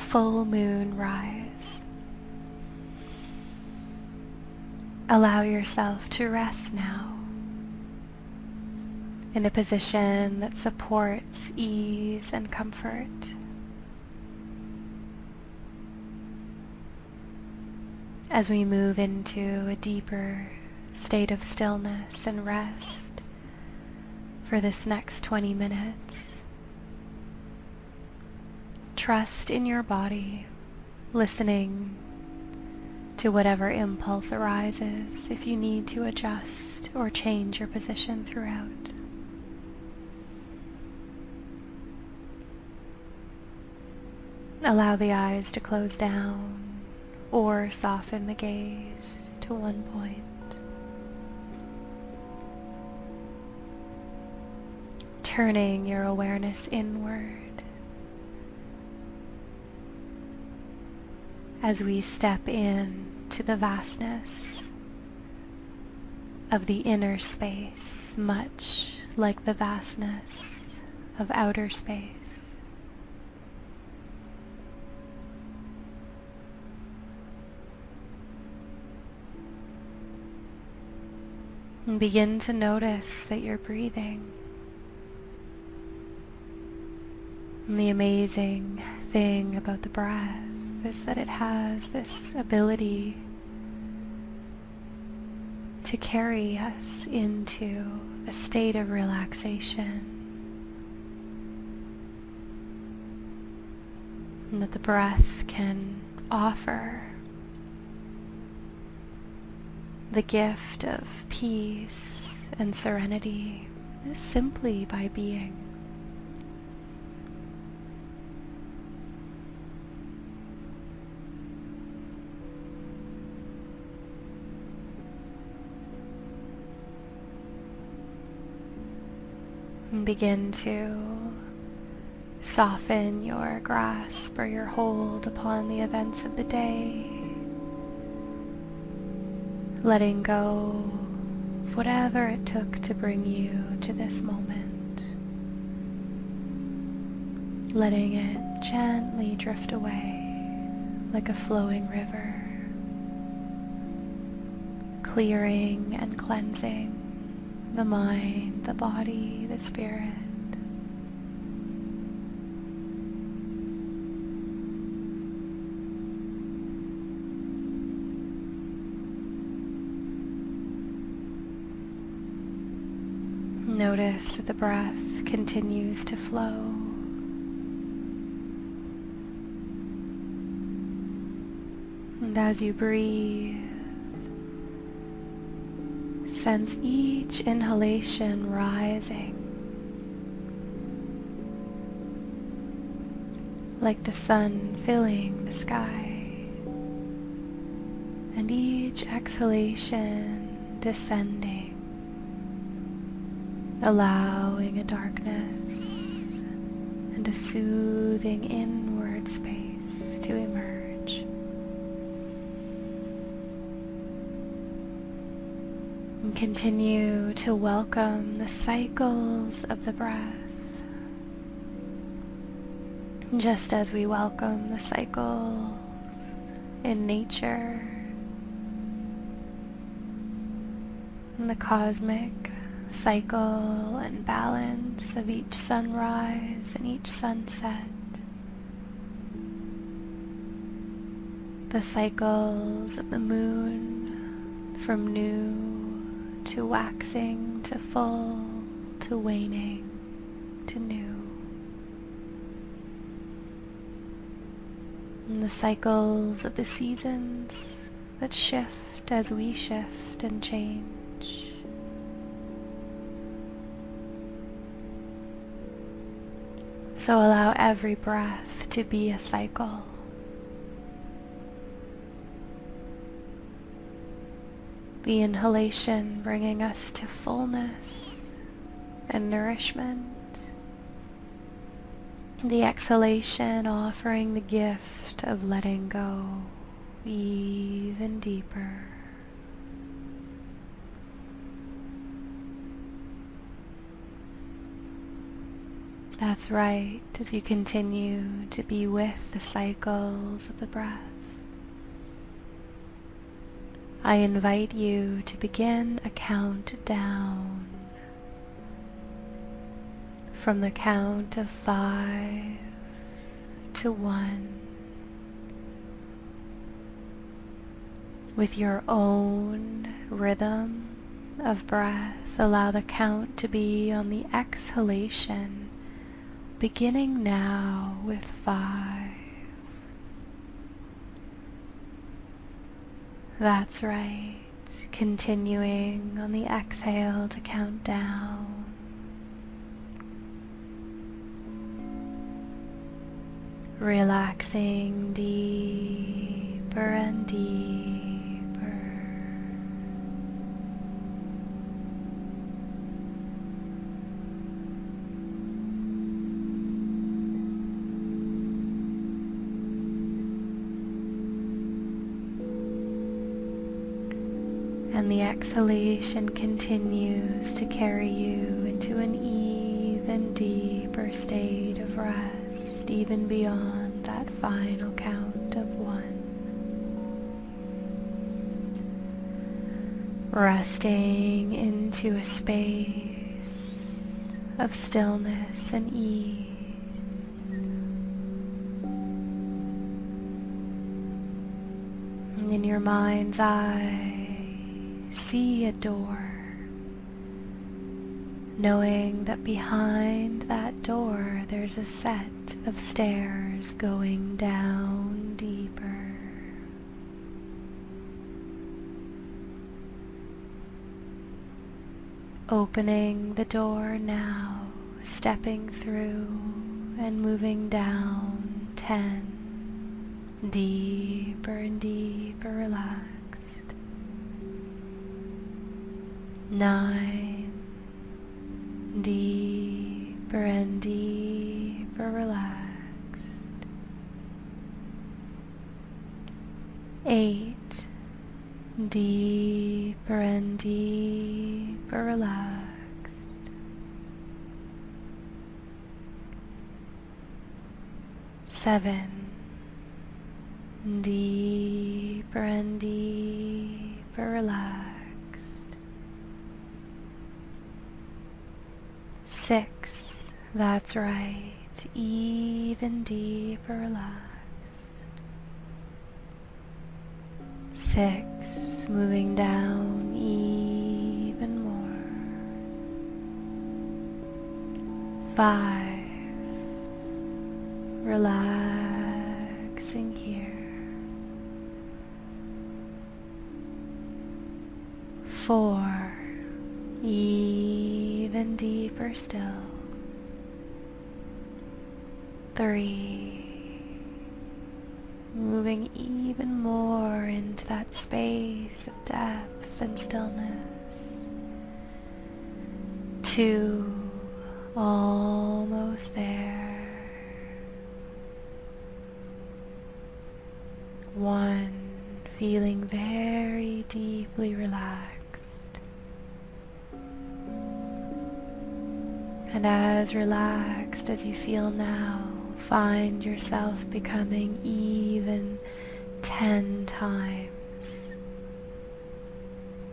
full moon rise. Allow yourself to rest now in a position that supports ease and comfort. As we move into a deeper state of stillness and rest for this next 20 minutes, trust in your body, listening to whatever impulse arises if you need to adjust or change your position throughout. Allow the eyes to close down or soften the gaze to one point. Turning your awareness inward as we step in to the vastness of the inner space, much like the vastness of outer space. And begin to notice that you're breathing. And the amazing thing about the breath is that it has this ability to carry us into a state of relaxation. And that the breath can offer the gift of peace and serenity simply by being. And begin to soften your grasp or your hold upon the events of the day, letting go of whatever it took to bring you to this moment, letting it gently drift away like a flowing river, clearing and cleansing the mind, the body, the spirit. Notice that the breath continues to flow. And as you breathe, sense each inhalation rising like the sun filling the sky, and each exhalation descending, allowing a darkness and a soothing inward space to emerge. And continue to welcome the cycles of the breath, just as we welcome the cycles in nature and the cosmic cycle and balance of each sunrise and each sunset, the cycles of the moon from new to waxing to full to waning to new, and the cycles of the seasons that shift as we shift and change. So allow every breath to be a cycle. The inhalation bringing us to fullness and nourishment. The exhalation offering the gift of letting go even deeper. That's right, as you continue to be with the cycles of the breath. I invite you to begin a countdown from the count of 5 to 1 with your own rhythm of breath. Allow the count to be on the exhalation, beginning now with 5. That's right. Continuing on the exhale to count down. Relaxing deeper and deeper. And the exhalation continues to carry you into an even deeper state of rest, even beyond that final count of 1. Resting into a space of stillness and ease. And in your mind's eye, see a door, knowing that behind that door there's a set of stairs going down deeper. Opening the door now, stepping through and moving down 10, deeper and deeper relaxed. 9, deeper and deeper relaxed. 8, deeper and deeper relaxed. 7, deeper and deeper relaxed. 6, that's right, even deeper relaxed. 6, moving down even more. 5, relaxing here. 4, even deeper still. 3, moving even more into that space of depth and stillness. 2, almost there. 1, feeling very deeply relaxed. And as relaxed as you feel now, find yourself becoming even 10 times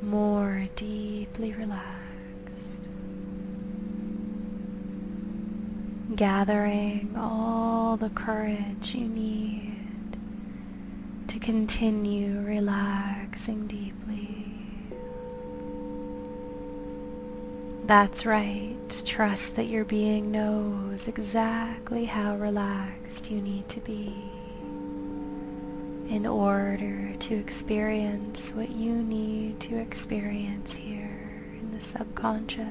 more deeply relaxed. Gathering all the courage you need to continue relaxing deeply. That's right. Trust that your being knows exactly how relaxed you need to be in order to experience what you need to experience here in the subconscious.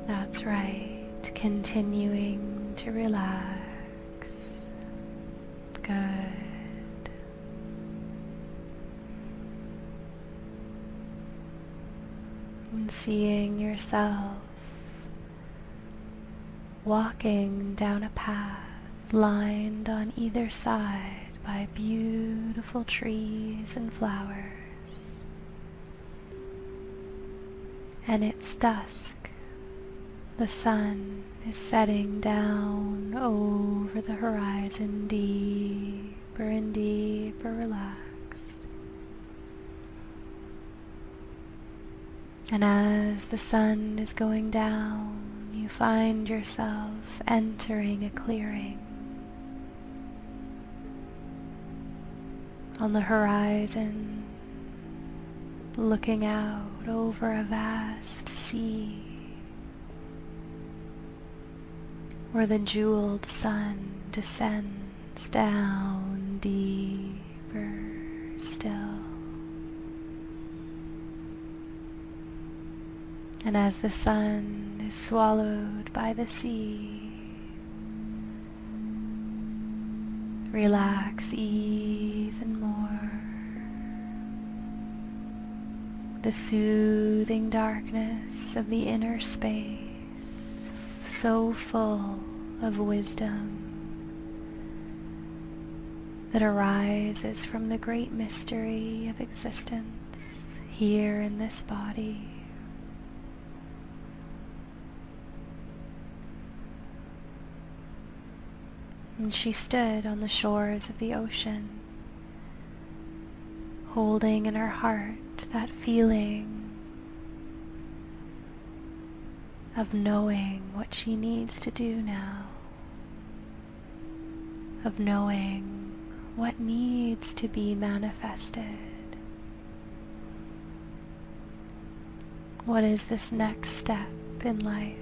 That's right. Continuing to relax. Good. And seeing yourself walking down a path lined on either side by beautiful trees and flowers. And it's dusk The sun is setting down over the horizon, deeper and deeper relaxed. And as the sun is going down, you find yourself entering a clearing. On the horizon, looking out over a vast sea, where the jeweled sun descends down deeper still. And as the sun is swallowed by the sea, relax even more. The soothing darkness of the inner space, so full of wisdom that arises from the great mystery of existence here in this body. And she stood on the shores of the ocean, holding in her heart that feeling of knowing what she needs to do now, of knowing what needs to be manifested. What is this next step in life?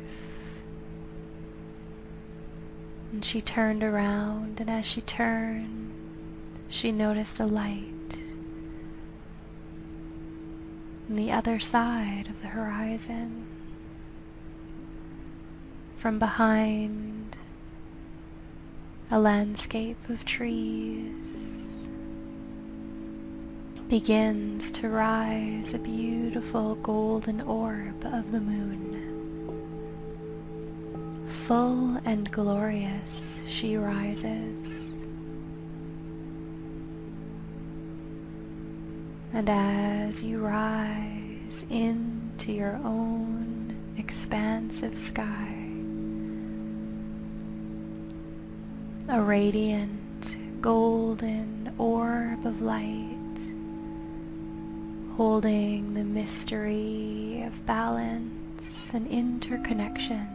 And she turned around, and as she turned, she noticed a light on the other side of the horizon. From behind a landscape of trees begins to rise a beautiful golden orb of the moon. Full and glorious she rises, and as you rise into your own expansive sky, a radiant golden orb of light holding the mystery of balance and interconnection,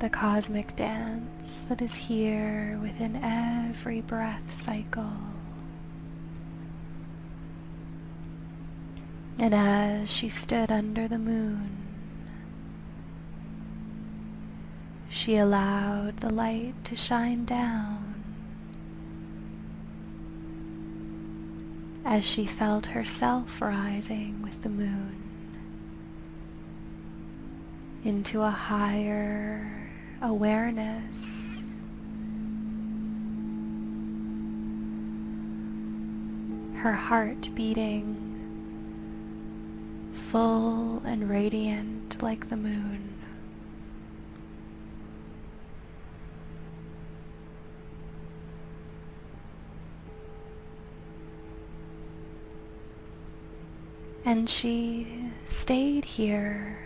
the cosmic dance that is here within every breath cycle. And as she stood under the moon, she allowed the light to shine down as she felt herself rising with the moon into a higher awareness, her heart beating full and radiant like the moon. And she stayed here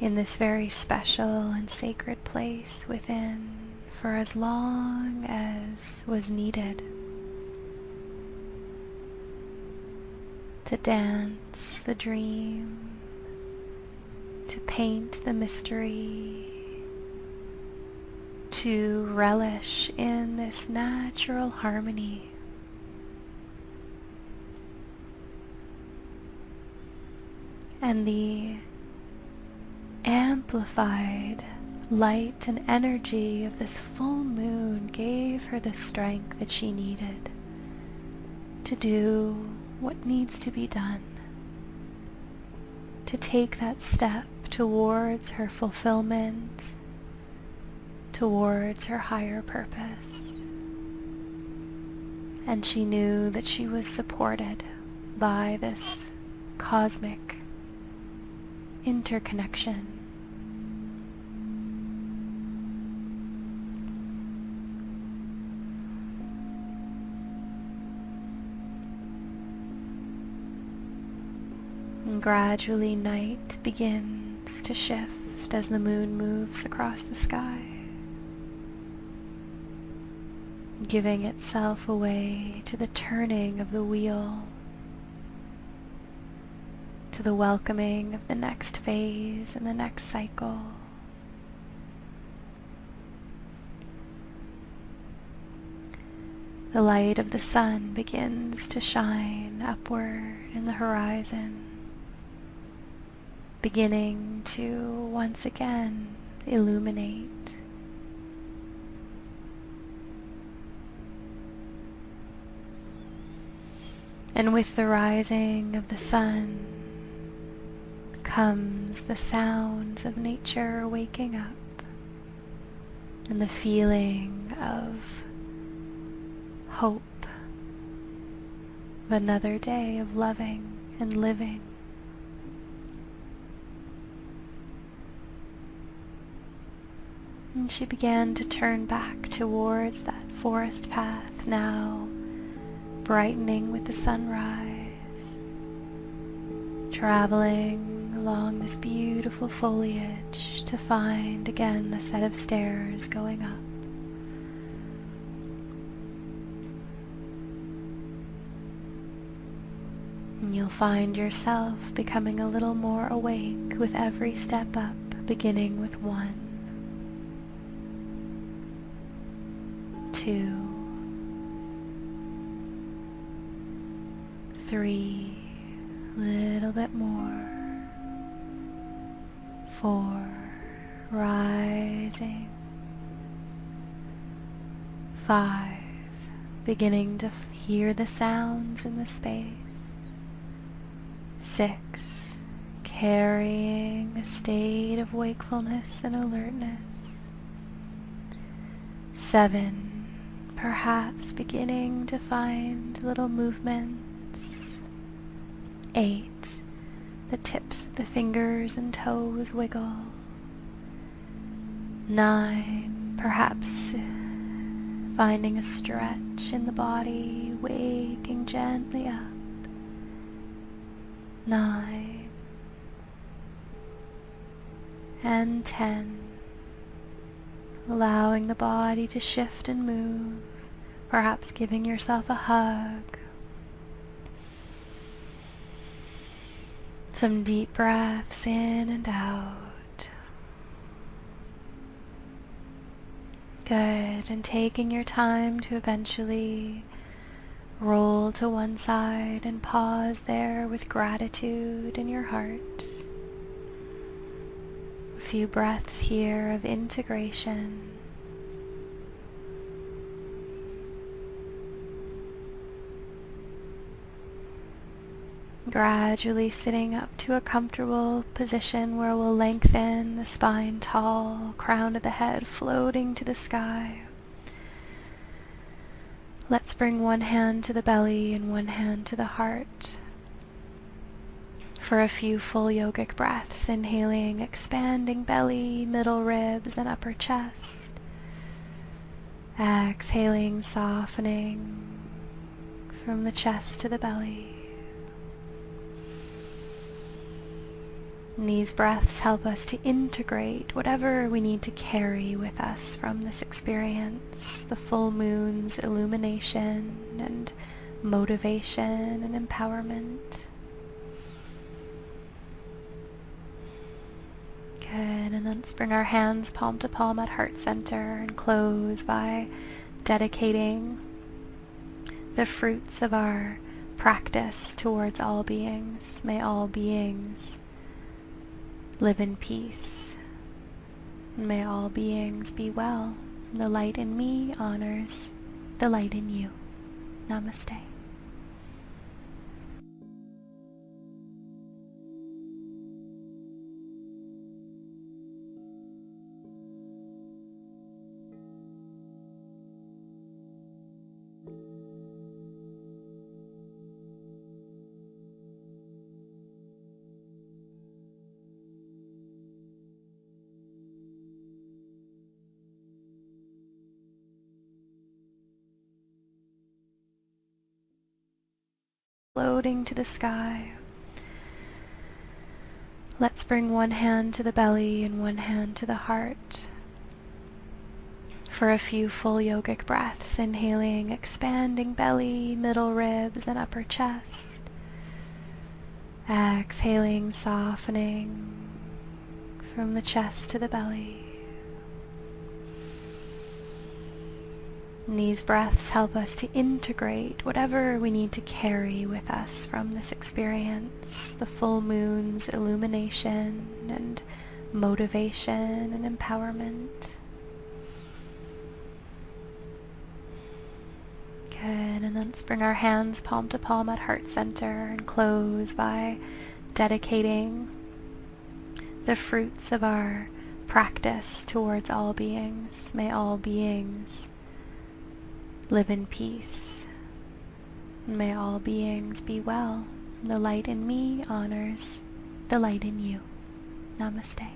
in this very special and sacred place within for as long as was needed to dance the dream, to paint the mystery, to relish in this natural harmony. And the amplified light and energy of this full moon gave her the strength that she needed to do what needs to be done, to take that step towards her fulfillment, towards her higher purpose. And she knew that she was supported by this cosmic interconnection. And gradually night begins to shift as the moon moves across the sky, giving itself away to the turning of the wheel, to the welcoming of the next phase and the next cycle. The light of the sun begins to shine upward in the horizon, beginning to once again illuminate. And with the rising of the sun comes the sounds of nature waking up and the feeling of hope of another day of loving and living. And she began to turn back towards that forest path, now brightening with the sunrise, traveling along this beautiful foliage to find again the set of stairs going up. And you'll find yourself becoming a little more awake with every step up, beginning with 1, 2, 3, a little bit more, 4, rising, 5, beginning to hear the sounds in the space, 6, carrying a state of wakefulness and alertness, 7, perhaps beginning to find little movements, 8, the tips of the fingers and toes wiggle, 9, perhaps finding a stretch in the body, waking gently up, 9, and 10, allowing the body to shift and move, perhaps giving yourself a hug. Some deep breaths in and out. Good, and taking your time to eventually roll to one side and pause there with gratitude in your heart. A few breaths here of integration. Gradually sitting up to a comfortable position where we'll lengthen the spine tall, crown of the head floating to the sky. Let's bring one hand to the belly and one hand to the heart. For a few full yogic breaths, inhaling, expanding belly, middle ribs, and upper chest. Exhaling, softening from the chest to the belly. And these breaths help us to integrate whatever we need to carry with us from this experience, the full moon's illumination and motivation and empowerment. Good, and then let's bring our hands palm to palm at heart center and close by dedicating the fruits of our practice towards all beings. May all beings live in peace. May all beings be well. The light in me honors the light in you. Namaste. Floating to the sky. Let's bring one hand to the belly and one hand to the heart for a few full yogic breaths, inhaling, expanding belly, middle ribs, and upper chest. Exhaling, softening from the chest to the belly. And these breaths help us to integrate whatever we need to carry with us from this experience, the full moon's illumination and motivation and empowerment. Good, and then let's bring our hands palm to palm at heart center and close by dedicating the fruits of our practice towards all beings. May all beings live in peace. May all beings be well. The light in me honors the light in you. Namaste.